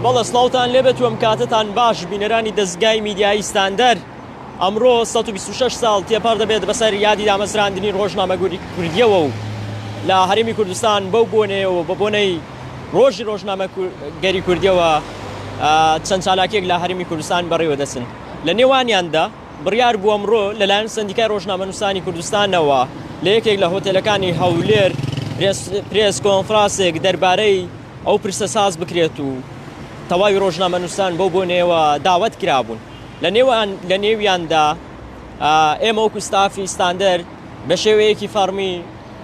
بەڵە سڵاوتان لێبێت و ئەم کاتتان باش بینەرانی دەستگای میدیایی ستاندەر ئەمڕۆ 126 ساڵ تێپەڕ دەبێت بەسەر یادی دامەزراندنی ڕۆژنامە کوردیەوە و لە هەرێمی کوردستان بەو بۆنەیەوە بە بۆنەی ڕۆژی ڕۆژنامەگەری کوردیەوە چەند چالاکێک لە هەرێمی کوردستان بەڕێوە دەچن. لە نێوانیاندا بڕیار بوو ئەمڕۆ لەلایەن سەندیکای ڕۆژنامەنووسانی کوردستانەوە لە یەکێک لە هۆتێلەکانی هەولێر پرێس کۆنفرانسێک دەربارەی ئەو پرسە ساز بکرێت و تەواوی ڕۆژنامەنووسان بەو بۆنەوە داوەت کرابوون. لە نێویاندا ئێمە وەکو ستافی ستاندەر بە شێوەیەکی فەرمی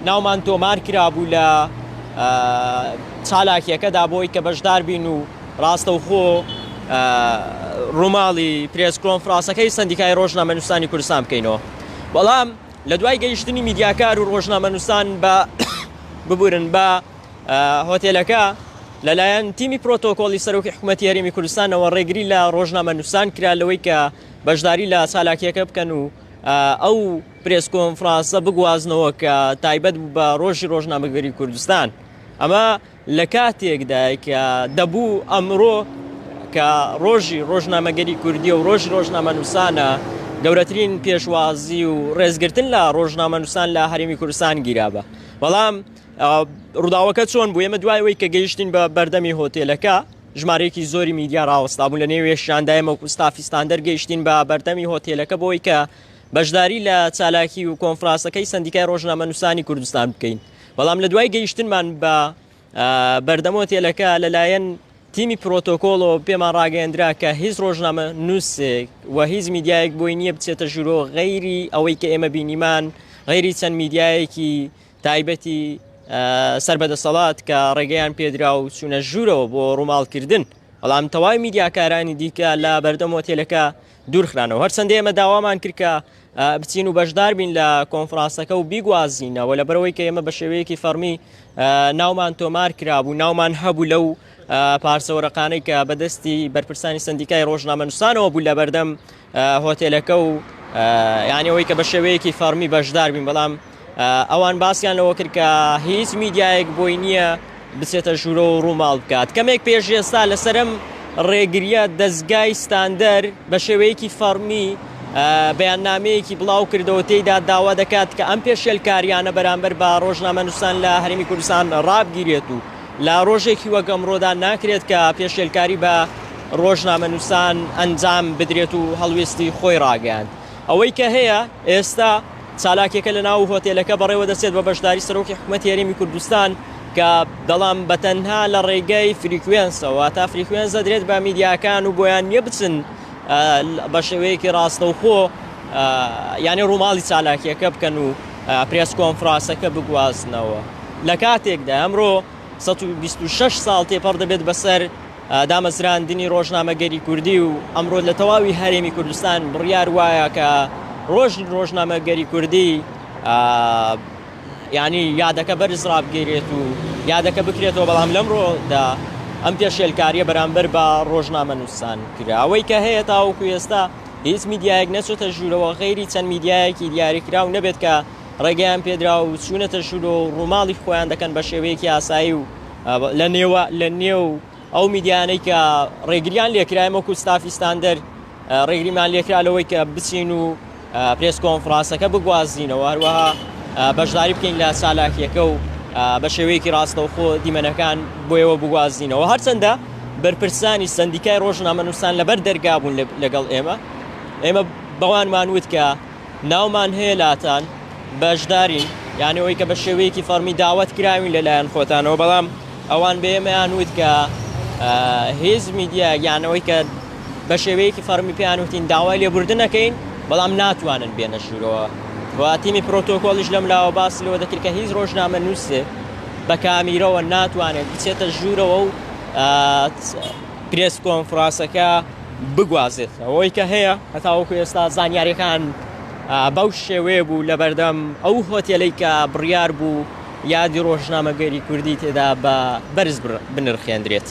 ناومان تۆمار کرابوو لە چالاکیەکەدا بۆی کە بەشدار بین و ڕاستەوخۆ ڕووماڵی پرێس کۆنفرانسەکەی سەندیکای ڕۆژنامەنووسانی کوردستان بکەینەوە. بەڵام لە دوای گەیشتنی میدیاکار و ڕۆژنامەنووسان ببورن بە هۆتێلەکە لەلایەن تیمی پرۆتۆکۆڵی سەرۆکی حکوومەتی هەرێمی کوردستانەوە ڕێگری لە ڕۆژنامەنووسان کرا لەوەی کە بەشداری لە چالاکیەکە بکەن و ئەو پرێس کۆنفرانسە بگوازنەوە کە تایبەت بوو بە ڕۆژی ڕۆژنامەگەری کوردستان. ئەمە لە کاتێکدا کە دەبوو ئەمڕۆ کە ڕۆژی ڕۆژنامەگەری کوردی و ڕۆژی ڕۆژنامەنووسانە گەورەترین پێشوازی و ڕێزگرتن لە ڕۆژنامەنووسان لە هەرێمی کوردستان گیرابە. بەڵام ڕووداوەکە چۆن بوو؟ ئێمە دوایەوەی کە گەیشتین بە بەردەمی هۆتێلەکە ژمارەیەکی زۆری میدیا ڕاوەستا بوون لە نێوێشاندایمە و ستافی ستاندەر گەیشتین بە بەردەمی هۆتێلەکە بۆی کە بەشداری لە چالاکی و کۆنفرانسەکەی سەندیکای ڕۆژنامەنووسانی کوردستان بکەین. بەڵام لە دوای گەیشتنمان بە بەردەم هۆتێلەکە لەلایەن تیمی پرۆتۆکۆڵەوە پێمان ڕاگەیەندرا کە هیچ ڕۆژنامە نووسێک و هیچ میدیایەک بۆی نییە بچێتە ژوورۆ غەیری ئەوەی کە ئێمە بینیمان، غەیری چەند میدیایەکی تایبەتی سەربەدەسەڵات کە ڕێگەیان پێدرا و چوونە ژوورەوە بۆ ڕووماڵکردن. بەڵام تەواوی میدیاکارانی دیکە لە بەردەم هۆتێلەکە دوورخرانەوە. هەرچەندە ئێمە داوامان کرد کە بچین و بەشدار بین لە کۆنفرانسەکە و بیگوازینەوە لەبەرەوەی کە ئێمە بە شێوەیەکی فەرمی ناومان تۆمار کرابوو، ناومان هەبوو لەو پارسەوەرەقانەی کە بەدەستی بەرپرسانی سەندیکای ڕۆژنامەنووسانەوە بوو لە بەردەم هۆتێلەکە و یانیەوەی کە بە شێوەیەکی فەرمی بەشدار بین. بەڵام ئەوان باسییان لەوە کرد کە هیچ میدیایەک بۆی نییە بچێتە ژوورە و ڕووماڵ بکات. کەمێک پێش ئێستا لەسەرم ڕێگریە دەستگای ستاندەر بە شێوەیەکی فەرمی بەیاننامەیەکی بڵاو کردەوە تێیدا داوا دەکات کە ئەم پێشێلکاریانە بەرامبەر بە ڕۆژنامەنووسان لە هەرێمی کوردستان ڕابگیرێت و لە ڕۆژێکی وەک ئەمڕۆدا ناکرێت کە پێشێلکاری بە ڕۆژنامەنووسان ئەنجام بدرێت و هەڵوێستی خۆی ڕاگەاند. ئەوەی کە هەیە ئێستا چالاکێکە لە ناو هۆتێلەکە بەڕێوە دەچێت بە بەشداری سەرۆکی حکوومەتی هەرێمی کوردستان کە دەڵام بەتەنها لە ڕێگەی فریکوێنسەوە تا فریکوێنس دەدرێت بە میدیاکان و بۆیان نییە بچن بە شێوەیەکی ڕاستەوخۆ یعنی ڕووماڵی چالاکیەکە بکەن و پرێس کۆنفرانسەکە بگوازنەوە. لە کاتێکدا ئەمڕۆ 126 ساڵ تێپەڕ دەبێت بەسەر دامەزراندنی ڕۆژنامەگەری کوردی و ئەمڕۆ لە تەواوی هەرێمی کوردستان بڕیار وایە کە ڕۆژی ڕۆژنامەگەری کوردی ینی یادەکە بەرز ڕابگەرێت و یادەکە بکرێتەوە. بەڵام لەمڕۆدا ئەم پێشێلکاریە بەرامبەر بە ڕۆژنامەنووسان کرا. ئەوەی کە هەیە تاوەکو ئێستا هیچ میدیایەک نەچۆتە ژوورەوە غەیری چەند میدیایەکی دیاریکرا و نەبێت کە ڕێگەیان پێدرا و چوونەتە ژوور و ڕووماڵی خۆیان دەکەن بە شێوەیەکی ئاسایی و لە نێو ئەو میدیانەی کە ڕێگریان لێکرایە وەکو ستافی ستاندەر ڕێگریمان لێکرا لەوەی کە بچین و پرێس کۆنفرانسەکە بگوازینەوە، هەروەها بەشداری بکەین لە چالاکیەکە و بە شێوەیەکی ڕاستەوخۆ دیمەنەکان بۆیەوە بگوازینەوە. هەرچەندە بەرپرسانی سەندیکای ڕۆژنامەنووسان لەبەر دەرگابوون لەگەڵ ئێمە بەوانمان وت کە ناومان هەیە لاتان بەشدارین، یانەوەی کە بە شێوەیەکی فەرمی داوەت کراوین لەلایەن خۆتانەوە. بەڵام ئەوان بە ئێمەیان وت کە هیچ میدیا یانەوەی کە بە شێوەیەکی فەرمی پێیان وتین داوای لێبوردنەکەین بەڵام ناتوانن بێنە ژوورەوە. تیمی پرۆتۆکۆڵیش لەم لاوە باسی لەوە دەکرد کە هیچ ڕۆژنامەنووسێ بە کامیرەوە ناتوانێت بچێتە ژوورەوە و پرێس کۆنفرانسەکە بگوازێت. ئەوەی کە هەیە هەتاوەکو ئێستا زانیاریەکان بەو شێوەیە بوو لە بەردەم ئەو هۆتێلەی کە بڕیار بوو یادی ڕۆژنامەگەری کوردی تێدا بە بەرز بنرخێنرێت.